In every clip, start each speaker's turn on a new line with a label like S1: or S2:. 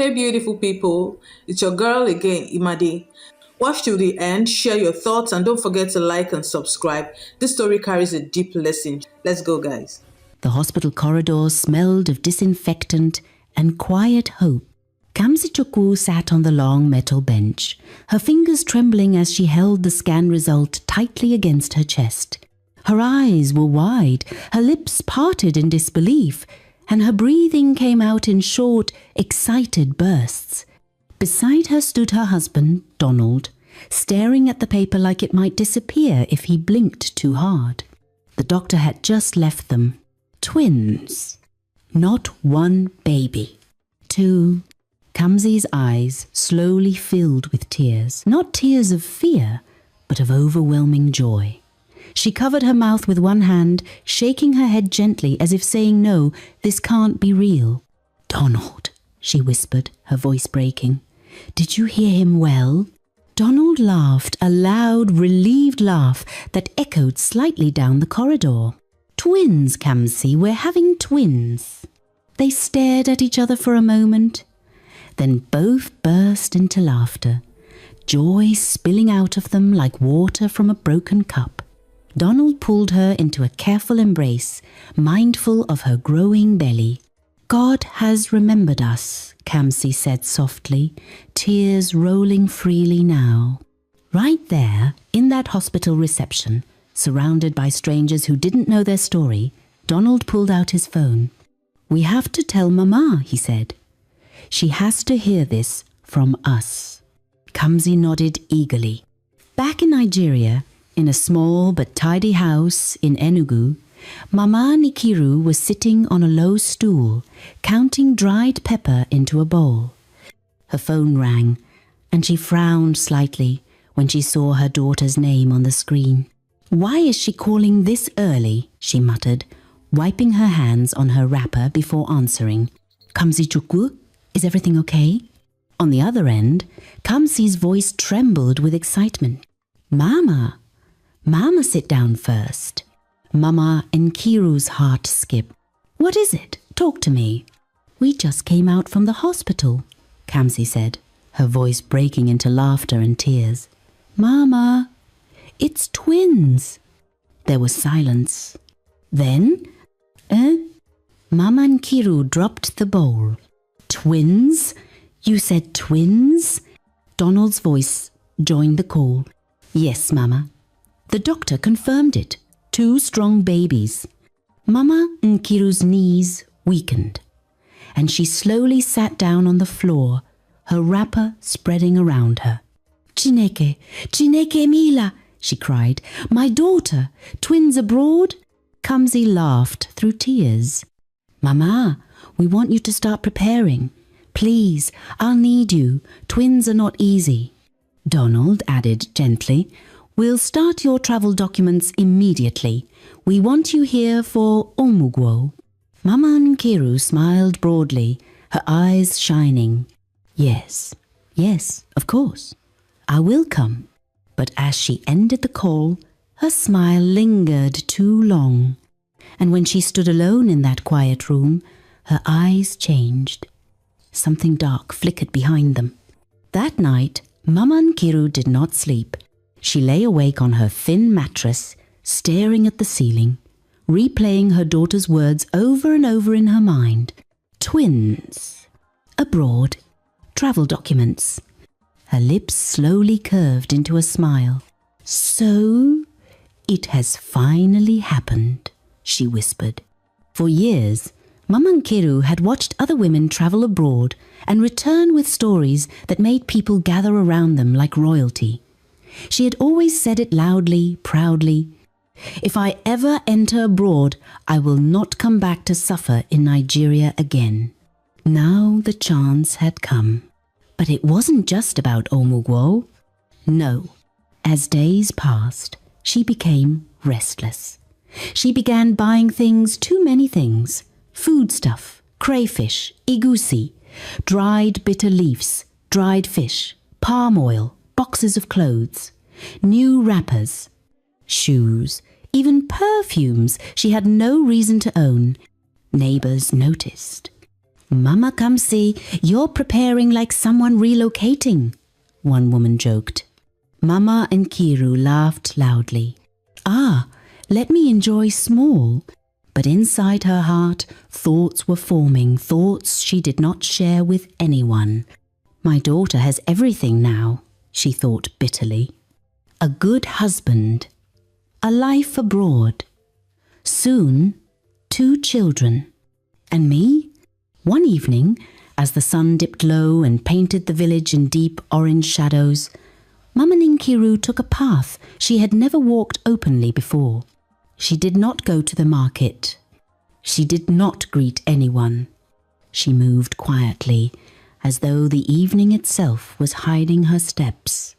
S1: Hey, beautiful people, it's your girl again, Imade. Watch till the end, share your thoughts, and don't forget to like and subscribe. This story carries a deep lesson. Let's go, guys.
S2: The hospital corridors smelled of disinfectant and quiet hope. Kamsichukwu sat on the long metal bench, her fingers trembling as she held the scan result tightly against her chest. Her eyes were wide, her lips parted in disbelief, and her breathing came out in short, excited bursts. Beside her stood her husband, Donald, staring at the paper like it might disappear if he blinked too hard. The doctor had just left them. Twins. Not one baby. Two. Kamsi's eyes slowly filled with tears. Not tears of fear, but of overwhelming joy. She covered her mouth with one hand, shaking her head gently as if saying, "No, this can't be real." "Donald," she whispered, her voice breaking. "Did you hear him well?" Donald laughed, a loud, relieved laugh that echoed slightly down the corridor. "Twins, Kamsi, we're having twins." They stared at each other for a moment, then both burst into laughter, joy spilling out of them like water from a broken cup. Donald pulled her into a careful embrace, mindful of her growing belly. "God has remembered us," Kamsi said softly, tears rolling freely now. Right there, in that hospital reception, surrounded by strangers who didn't know their story, Donald pulled out his phone. "We have to tell Mama," he said. "She has to hear this from us." Kamsi nodded eagerly. Back in Nigeria, in a small but tidy house in Enugu, Mama Nkiru was sitting on a low stool, counting dried pepper into a bowl. Her phone rang, and she frowned slightly when she saw her daughter's name on the screen. "Why is she calling this early?" she muttered, wiping her hands on her wrapper before answering. "Kamsichukwu, is everything okay?" On the other end, Kamsi's voice trembled with excitement. "Mama! Mama, sit down first." Mama Nkiru's heart skipped. "What is it? Talk to me." "We just came out from the hospital," Kamsi said, her voice breaking into laughter and tears. "Mama, it's twins." There was silence. Then, Mama Nkiru dropped the bowl. "Twins? You said twins?" Donald's voice joined the call. "Yes, Mama." The doctor confirmed it. 2 strong babies. Mama Nkiru's knees weakened, and she slowly sat down on the floor, her wrapper spreading around her. "Chineke, Chineke Mila," she cried. "My daughter, twins abroad?" Kamsi laughed through tears. "Mama, we want you to start preparing. Please, I'll need you. Twins are not easy." Donald added gently, "We'll start your travel documents immediately. We want you here for Omugwo." Mama Nkiru smiled broadly, her eyes shining. Yes, of course. I will come." But as she ended the call, her smile lingered too long. And when she stood alone in that quiet room, her eyes changed. Something dark flickered behind them. That night, Mama Nkiru did not sleep. She lay awake on her thin mattress, staring at the ceiling, replaying her daughter's words over and over in her mind. Twins. Abroad. Travel documents. Her lips slowly curved into a smile. "So, it has finally happened," she whispered. For years, Mama Nkiru had watched other women travel abroad and return with stories that made people gather around them like royalty. She had always said it loudly, proudly. "If I ever enter abroad, I will not come back to suffer in Nigeria again." Now the chance had come. But it wasn't just about Omugwo. No. As days passed, she became restless. She began buying things, too many things. Foodstuff, crayfish, egusi, dried bitter leaves, dried fish, palm oil, boxes of clothes, new wrappers, shoes, even perfumes she had no reason to own. Neighbors noticed. "Mama Kamsi, you're preparing like someone relocating," one woman joked. Mama Nkiru laughed loudly. "Ah, let me enjoy small." But inside her heart, thoughts were forming, thoughts she did not share with anyone. "My daughter has everything now," she thought bitterly. "A good husband, a life abroad, soon 2 children, and me?" One evening, as the sun dipped low and painted the village in deep orange shadows, Mama Nkiru took a path she had never walked openly before. She did not go to the market. She did not greet anyone. She moved quietly, as though the evening itself was hiding her steps.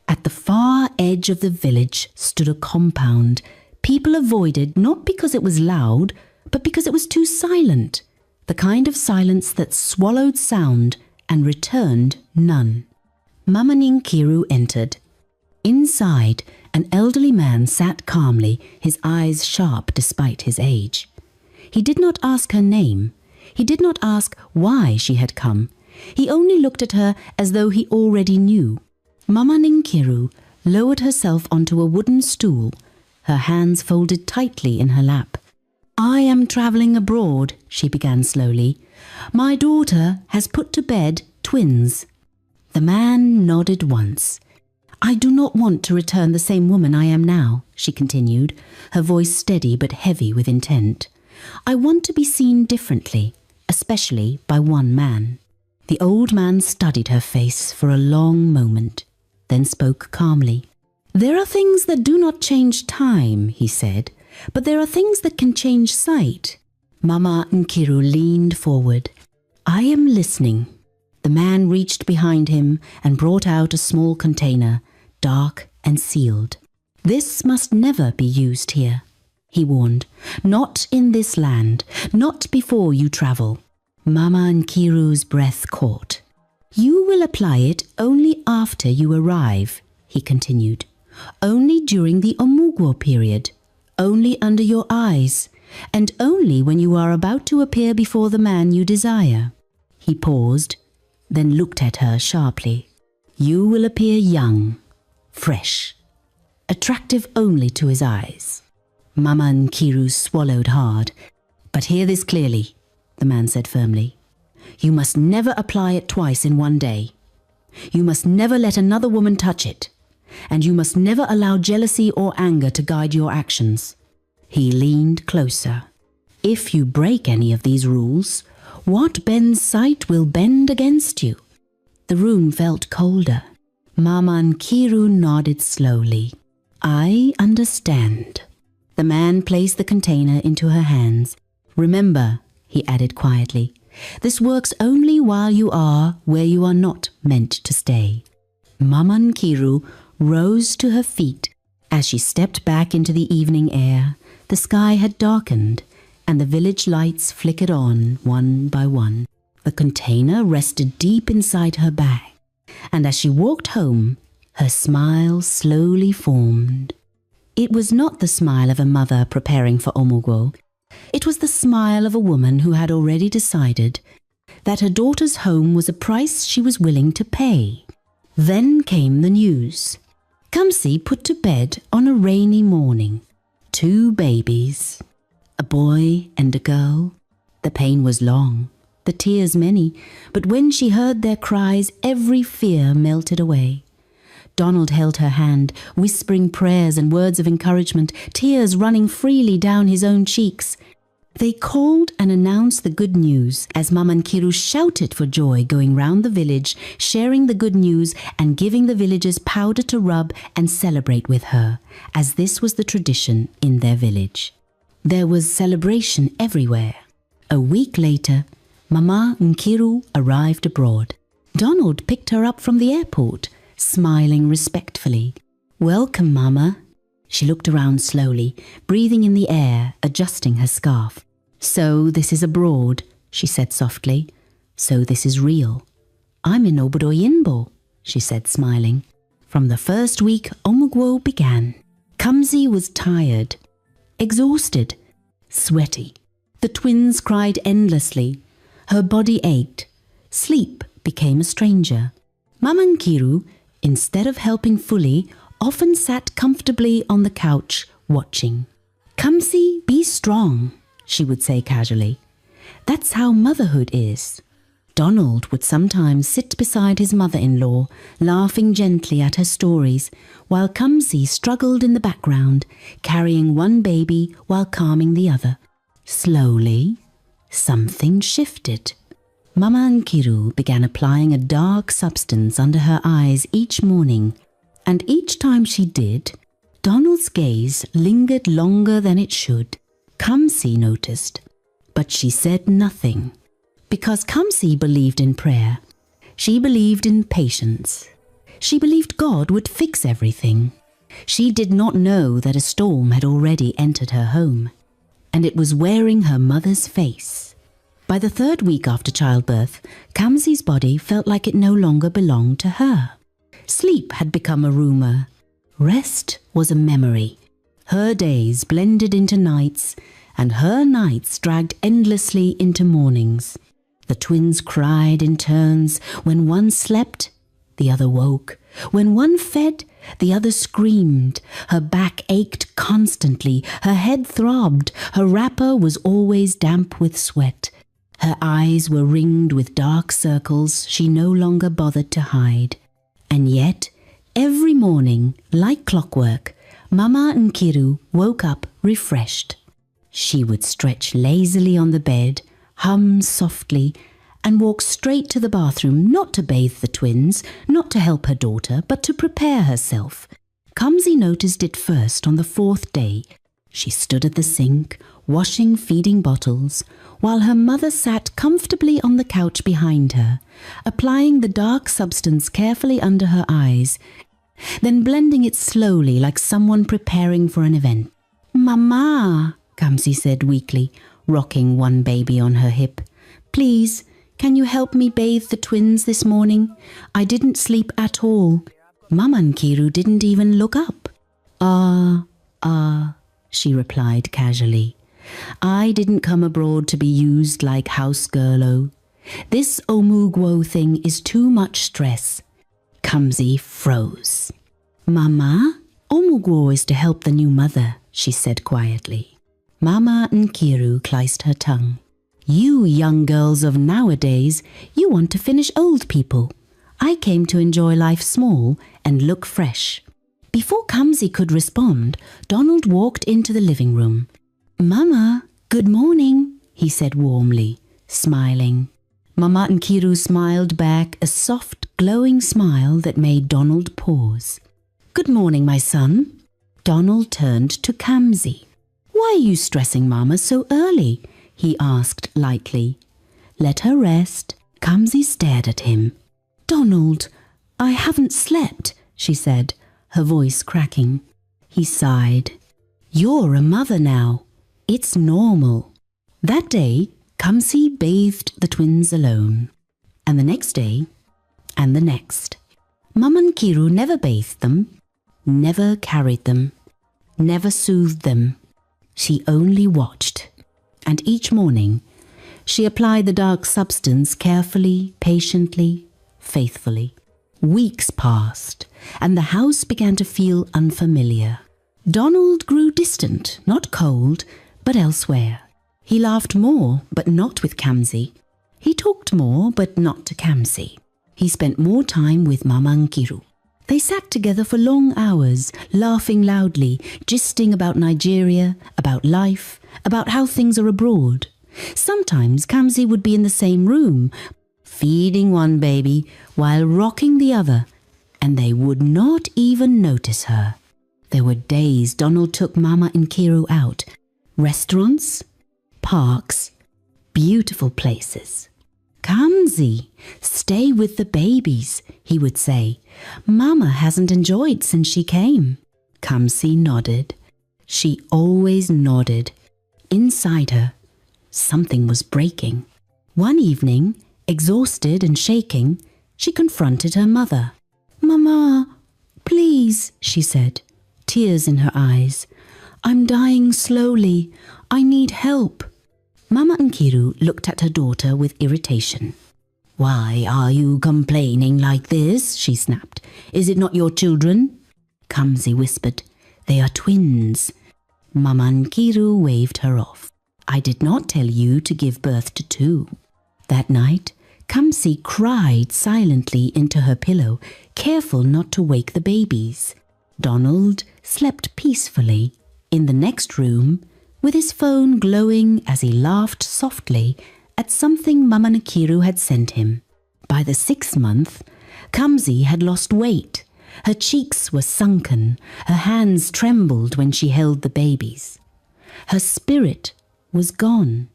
S2: At the far edge of the village stood a compound people avoided not because it was loud, but because it was too silent, the kind of silence that swallowed sound and returned none. Mama Nkiru entered. Inside, an elderly man sat calmly, his eyes sharp despite his age. He did not ask her name. He did not ask why she had come. He only looked at her as though he already knew. Mama Nkiru lowered herself onto a wooden stool, her hands folded tightly in her lap. "I am travelling abroad," she began slowly. "My daughter has put to bed twins." The man nodded once. "I do not want to return the same woman I am now," she continued, her voice steady but heavy with intent. "I want to be seen differently, especially by one man." The old man studied her face for a long moment, then spoke calmly. "There are things that do not change time," he said, "but there are things that can change sight." Mama Nkiru leaned forward. "I am listening." The man reached behind him and brought out a small container, dark and sealed. "This must never be used here," he warned. "Not in this land, not before you travel." Mama Nkiru's breath caught. "You will apply it only after you arrive," he continued. "Only during the Omugwo period, only under your eyes, and only when you are about to appear before the man you desire." He paused, then looked at her sharply. "You will appear young, fresh, attractive only to his eyes." Mama Nkiru swallowed hard. "But hear this clearly," the man said firmly. "You must never apply it twice in one day. You must never let another woman touch it. And you must never allow jealousy or anger to guide your actions." He leaned closer. "If you break any of these rules, what bends sight will bend against you." The room felt colder. Mama Nkiru nodded slowly. "I understand." The man placed the container into her hands. "Remember," he added quietly, "this works only while you are where you are not meant to stay." Mama Nkiru rose to her feet. As she stepped back into the evening air, the sky had darkened and the village lights flickered on one by one. The container rested deep inside her bag, and as she walked home, her smile slowly formed. It was not the smile of a mother preparing for Omugwo. It was the smile of a woman who had already decided that her daughter's home was a price she was willing to pay. Then came the news. Kamsi put to bed on a rainy morning. 2 babies, a boy and a girl. The pain was long, the tears many, but when she heard their cries, every fear melted away. Donald held her hand, whispering prayers and words of encouragement, tears running freely down his own cheeks. They called and announced the good news as Mama Nkiru shouted for joy, going round the village, sharing the good news and giving the villagers powder to rub and celebrate with her, as this was the tradition in their village. There was celebration everywhere. A week later, Mama Nkiru arrived abroad. Donald picked her up from the airport, smiling respectfully. "Welcome, Mama." She looked around slowly, breathing in the air, adjusting her scarf. "So this is abroad," she said softly. "So this is real." "I'm in Obodoyinbo," she said, smiling. From the first week, Omugwo began. Kamsi was tired, exhausted, sweaty. The twins cried endlessly. Her body ached. Sleep became a stranger. Mama Nkiru, instead of helping fully, often sat comfortably on the couch watching. "Kamsi, be strong," she would say casually. "That's how motherhood is." Donald would sometimes sit beside his mother-in-law, laughing gently at her stories, while Kamsi struggled in the background, carrying one baby while calming the other. Slowly, something shifted. Mama Nkiru began applying a dark substance under her eyes each morning, and each time she did, Donald's gaze lingered longer than it should. Kamsi noticed, but she said nothing. Because Kamsi believed in prayer. She believed in patience. She believed God would fix everything. She did not know that a storm had already entered her home, and it was wearing her mother's face. By the 3rd week after childbirth, Kamsi's body felt like it no longer belonged to her. Sleep had become a rumor. Rest was a memory. Her days blended into nights, and her nights dragged endlessly into mornings. The twins cried in turns. When one slept, the other woke. When one fed, the other screamed. Her back ached constantly. Her head throbbed. Her wrapper was always damp with sweat. Her eyes were ringed with dark circles she no longer bothered to hide. And yet, every morning, like clockwork, Mama Nkiru woke up refreshed. She would stretch lazily on the bed, hum softly, and walk straight to the bathroom, not to bathe the twins, not to help her daughter, but to prepare herself. Kamsi noticed it first on the 4th day. She stood at the sink, washing feeding bottles, while her mother sat comfortably on the couch behind her, applying the dark substance carefully under her eyes, then blending it slowly like someone preparing for an event. "Mama," Kamsi said weakly, rocking one baby on her hip. "Please, can you help me bathe the twins this morning? I didn't sleep at all." Mama Nkiru didn't even look up. She replied casually. "I didn't come abroad to be used like house girlo. This Omugwo thing is too much stress." Kamsi froze. "Mama, Omugwo is to help the new mother," she said quietly. Mama Nkiru cliced her tongue. "You young girls of nowadays, you want to finish old people. I came to enjoy life small and look fresh." Before Kamsi could respond, Donald walked into the living room. "Mama, good morning," he said warmly, smiling. Mama Nkiru smiled back, a soft, glowing smile that made Donald pause. "Good morning, my son." Donald turned to Kamsi. "Why are you stressing Mama so early?" he asked lightly. "Let her rest." Kamsi stared at him. "Donald, I haven't slept," she said, her voice cracking. He sighed. "You're a mother now. It's normal." That day, Kamsi bathed the twins alone. And the next day, and the next. Mama Nkiru never bathed them, never carried them, never soothed them. She only watched. And each morning, she applied the dark substance carefully, patiently, faithfully. Weeks passed, and the house began to feel unfamiliar. Donald grew distant, not cold, but elsewhere. He laughed more, but not with Kamsi. He talked more, but not to Kamsi. He spent more time with Mama Nkiru. They sat together for long hours, laughing loudly, gisting about Nigeria, about life, about how things are abroad. Sometimes Kamsi would be in the same room, feeding one baby while rocking the other, and they would not even notice her. There were days Donald took Mama Nkiru out. Restaurants, parks, beautiful places. "Kamsi, stay with the babies," he would say. "Mama hasn't enjoyed since she came." Kamsi nodded. She always nodded. Inside her, something was breaking. One evening, exhausted and shaking, she confronted her mother. "Mama, please," she said, tears in her eyes. "I'm dying slowly. I need help." Mama Nkiru looked at her daughter with irritation. "Why are you complaining like this?" she snapped. "Is it not your children?" Kamsi whispered. "They are twins." Mama Nkiru waved her off. "I did not tell you to give birth to two." That night, Kamsi cried silently into her pillow, careful not to wake the babies. Donald slept peacefully in the next room, with his phone glowing as he laughed softly at something Mama Nkiru had sent him. By the 6th month, Kamsi had lost weight. Her cheeks were sunken, her hands trembled when she held the babies. Her spirit was gone.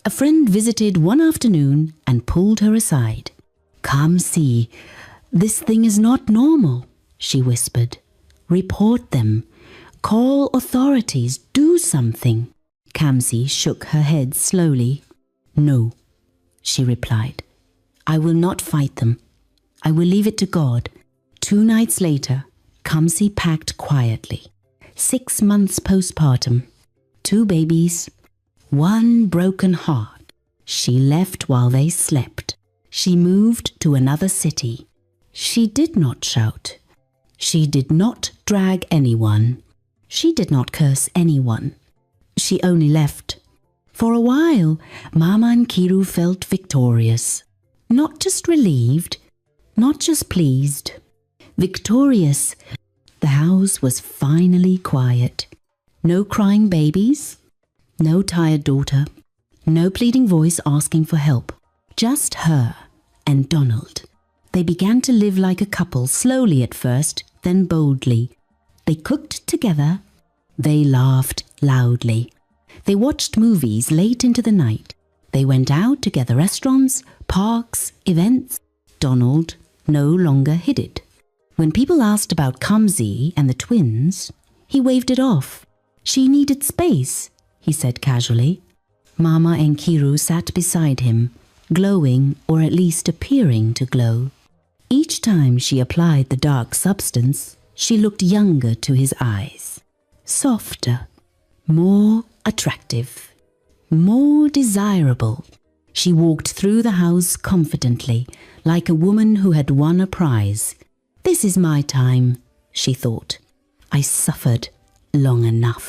S2: A friend visited one afternoon and pulled her aside. "Kamsi, this thing is not normal," she whispered. "Report them. Call authorities. Do something." Kamsi shook her head slowly. "No," she replied. "I will not fight them. I will leave it to God." 2 nights later, Kamsi packed quietly. 6 months postpartum. 2 babies. 1 broken heart. She left while they slept. She moved to another city. She did not shout. She did not drag anyone. She did not curse anyone. She only left. For a while, Mama Nkiru felt victorious. Not just relieved, not just pleased. Victorious. The house was finally quiet. No crying babies. No tired daughter. No pleading voice asking for help. Just her and Donald. They began to live like a couple, slowly at first, then boldly. They cooked together. They laughed loudly. They watched movies late into the night. They went out to gather restaurants, parks, events. Donald no longer hid it. When people asked about Kamsi and the twins, he waved it off. She needed space, he said casually. Mama Nkiru sat beside him, glowing or at least appearing to glow. Each time she applied the dark substance, she looked younger to his eyes. Softer, more attractive, more desirable. She walked through the house confidently, like a woman who had won a prize. "This is my time," she thought. "I suffered long enough."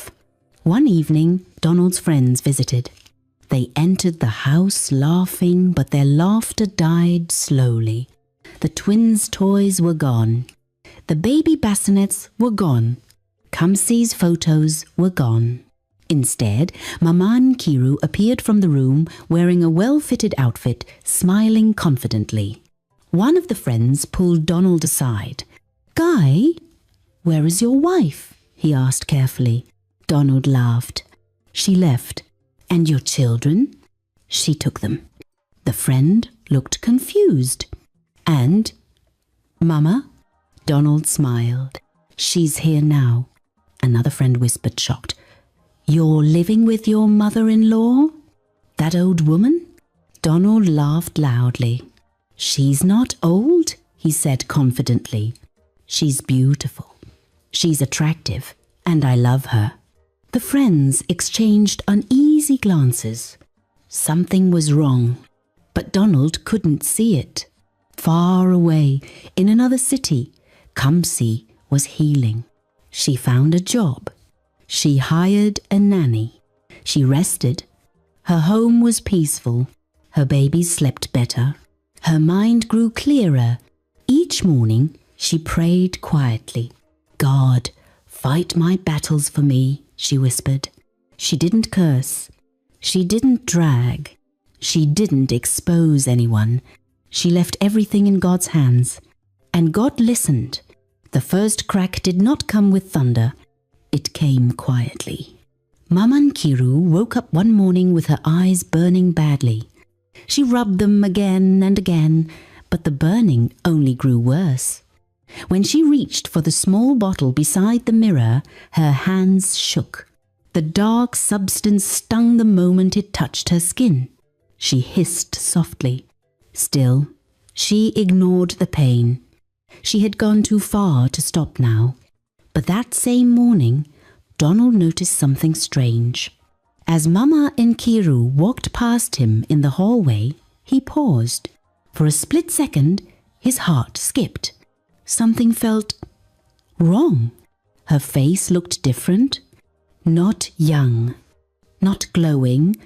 S2: One evening, Donald's friends visited. They entered the house laughing, but their laughter died slowly. The twins' toys were gone. The baby bassinets were gone. Kamsi's photos were gone. Instead, Mama Nkiru appeared from the room wearing a well-fitted outfit, smiling confidently. One of the friends pulled Donald aside. "Guy, where is your wife?" he asked carefully. Donald laughed. "She left." "And your children?" "She took them." The friend looked confused. "And Mama?" Donald smiled. "She's here now," another friend whispered, shocked. "You're living with your mother-in-law? That old woman?" Donald laughed loudly. "She's not old," he said confidently. "She's beautiful. She's attractive, and I love her." The friends exchanged uneasy glances. Something was wrong, but Donald couldn't see it. Far away, in another city, Kamsi was healing. She found a job. She hired a nanny. She rested. Her home was peaceful. Her babies slept better. Her mind grew clearer. Each morning, she prayed quietly. "God, fight my battles for me," she whispered. She didn't curse. She didn't drag. She didn't expose anyone. She left everything in God's hands. And God listened. The first crack did not come with thunder. It came quietly. Mama Nkiru woke up one morning with her eyes burning badly. She rubbed them again and again, but the burning only grew worse. When she reached for the small bottle beside the mirror, her hands shook. The dark substance stung the moment it touched her skin. She hissed softly. Still, she ignored the pain. She had gone too far to stop now. But that same morning, Donald noticed something strange. As Mama Nkiru walked past him in the hallway, he paused. For a split second, his heart skipped. Something felt wrong. Her face looked different. Not young, not glowing,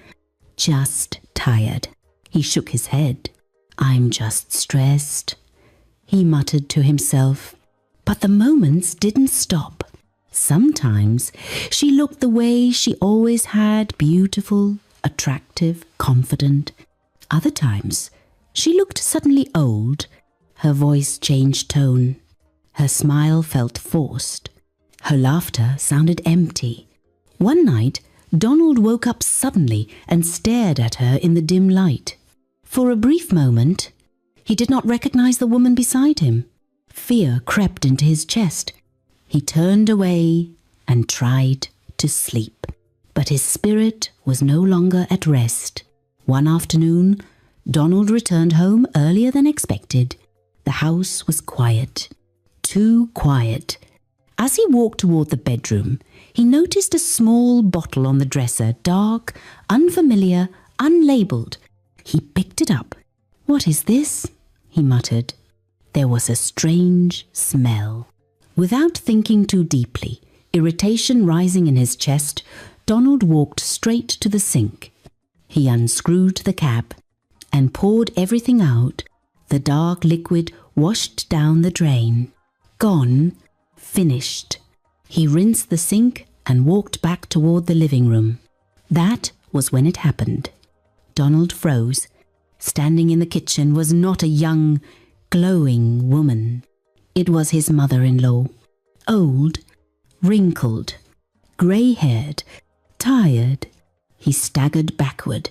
S2: just tired. He shook his head. "I'm just stressed," he muttered to himself. But the moments didn't stop. Sometimes she looked the way she always had, beautiful, attractive, confident. Other times she looked suddenly old. Her voice changed tone. Her smile felt forced. Her laughter sounded empty. One night, Donald woke up suddenly and stared at her in the dim light. For a brief moment, he did not recognize the woman beside him. Fear crept into his chest. He turned away and tried to sleep. But his spirit was no longer at rest. One afternoon, Donald returned home earlier than expected. The house was quiet. Too quiet. As he walked toward the bedroom, he noticed a small bottle on the dresser, dark, unfamiliar, unlabeled. He picked it up. "What is this?" he muttered. There was a strange smell. Without thinking too deeply, irritation rising in his chest, Donald walked straight to the sink. He unscrewed the cap and poured everything out. The dark liquid washed down the drain. Gone. Finished. He rinsed the sink and walked back toward the living room. That was when it happened. Donald froze. Standing in the kitchen was not a young, glowing woman. It was his mother-in-law. Old, wrinkled, grey-haired, tired. He staggered backward.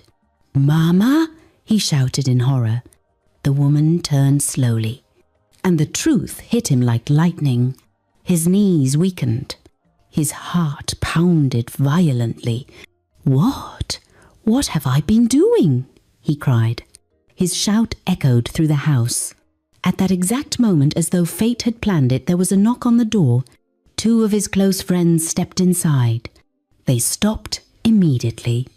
S2: "Mama!" he shouted in horror. The woman turned slowly, and the truth hit him like lightning. His knees weakened. His heart pounded violently. "What? What have I been doing?" he cried. His shout echoed through the house. At that exact moment, as though fate had planned it, there was a knock on the door. Two of his close friends stepped inside. They stopped immediately.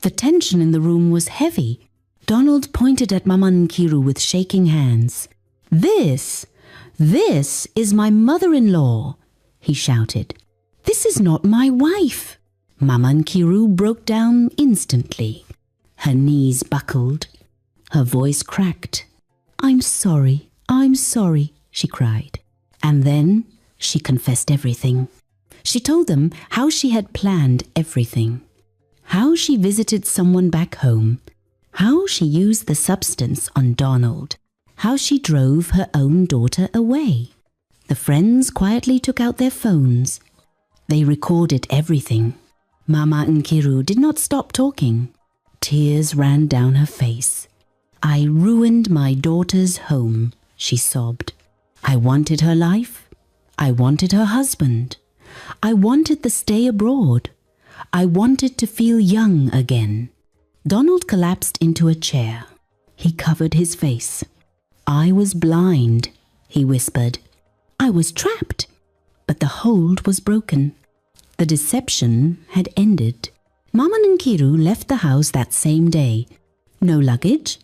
S2: The tension in the room was heavy. Donald pointed at Mama Nkiru with shaking hands. This is my mother-in-law," he shouted. "This is not my wife." Mama Nkiru broke down instantly. Her knees buckled. Her voice cracked. I'm sorry, she cried. And then she confessed everything. She told them how she had planned everything. How she visited someone back home. How she used the substance on Donald. How she drove her own daughter away. The friends quietly took out their phones. They recorded everything. Mama Nkiru did not stop talking. Tears ran down her face. "I ruined my daughter's home," she sobbed. "I wanted her life. I wanted her husband. I wanted the stay abroad. I wanted to feel young again." Donald collapsed into a chair. He covered his face. "I was blind," he whispered. "I was trapped." But the hold was broken. The deception had ended. Mama Nkiru left the house that same day. No luggage,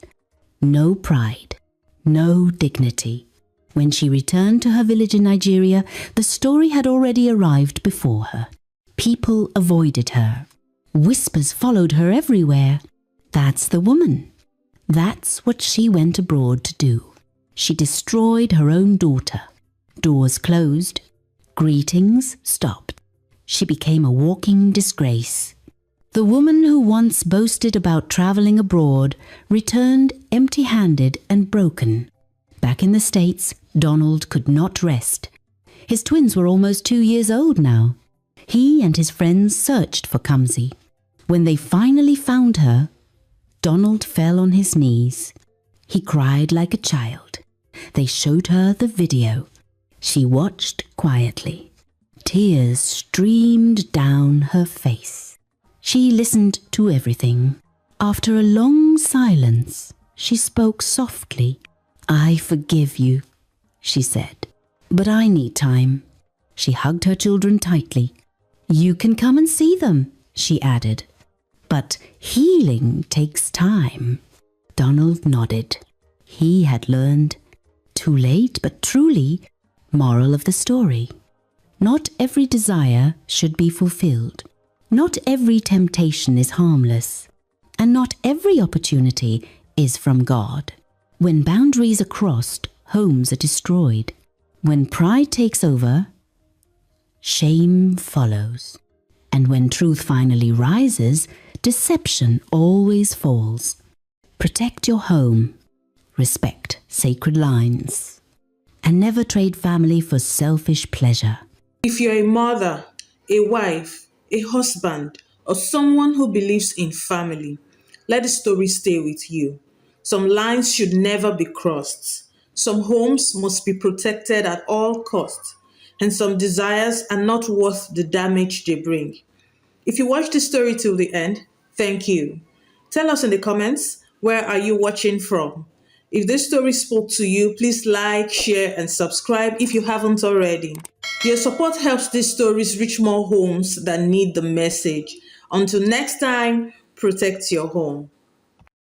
S2: no pride, no dignity. When she returned to her village in Nigeria, the story had already arrived before her. People avoided her. Whispers followed her everywhere. That's the woman. That's what she went abroad to do. She destroyed her own daughter. Doors closed. Greetings stopped. She became a walking disgrace. The woman who once boasted about traveling abroad returned empty-handed and broken. Back in the States, Donald could not rest. His twins were almost 2 years old now. He and his friends searched for Kamsi. When they finally found her, Donald fell on his knees. He cried like a child. They showed her the video. She watched quietly. Tears streamed down her face. She listened to everything. After a long silence, she spoke softly. "I forgive you," she said, "but I need time." She hugged her children tightly. "You can come and see them," she added. But healing takes time. Donald nodded. He had learned. Too late, but truly. Moral of the story. Not every desire should be fulfilled. Not every temptation is harmless. And not every opportunity is from God. When boundaries are crossed, homes are destroyed. When pride takes over, shame follows. And when truth finally rises, deception always falls. Protect your home. Respect sacred lines. And never trade family for selfish pleasure.
S1: If you're a mother, a wife, a husband, or someone who believes in family, let the story stay with you. Some lines should never be crossed. Some homes must be protected at all costs, and some desires are not worth the damage they bring. If you watched the story till the end, thank you. Tell us in the comments, where are you watching from? If this story spoke to you, please like, share, and subscribe if you haven't already. Your support helps these stories reach more homes that need the message. Until next time, protect your home.